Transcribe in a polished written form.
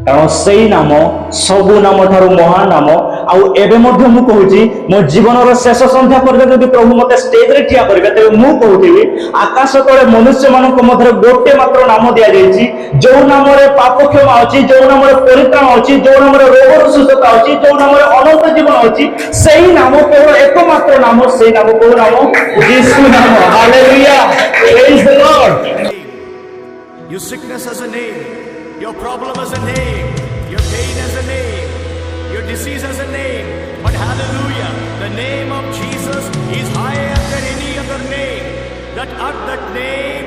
କାରଣ ସେଇ ନାମ ସବୁ ନାମ ଠାରୁ ମହାନ ନାମ। ଆଉ ଏବେ ମଧ୍ୟ ମୁଁ କହୁଛି, ମୋ ଜୀବନର ଶେଷ ସନ୍ଧ୍ୟା ପର୍ଯ୍ୟନ୍ତ ଯଦି ପ୍ରଭୁ ମତେ ଷ୍ଟେଜରେ ଠିଆ କରିବେ, ତେବେ ମୁଁ କହୁଥିବି ଆକାଶ ତଳେ ମନୁଷ୍ୟମାନଙ୍କ ମଧ୍ୟରେ ଗୋଟେ ମାତ୍ର ନାମ ଦିଆଯାଇଛି, ଯୋଉ ନାମରେ ପାପ କ୍ଷମା ଅଛି, ଯୋଉ ନାମରେ ପରିତ୍ରାଣ ଅଛି, ଯୋଉ ନାମରେ ରୋଗର ସୁସ୍ଥତା ଅଛି, ଯୋଉ ନାମରେ ଅନନ୍ତ ଜୀବନ ଅଛି। ସେଇ ନାମ କେବଳ একমাত্র নাম, সেই নাম কোন নাম? যিশু নাম। Hallelujah, praise the Lord. Your sickness has a name, your problem has a name, your pain has a name, your disease has a name. But hallelujah, the name of Jesus is higher than any other name. That at that name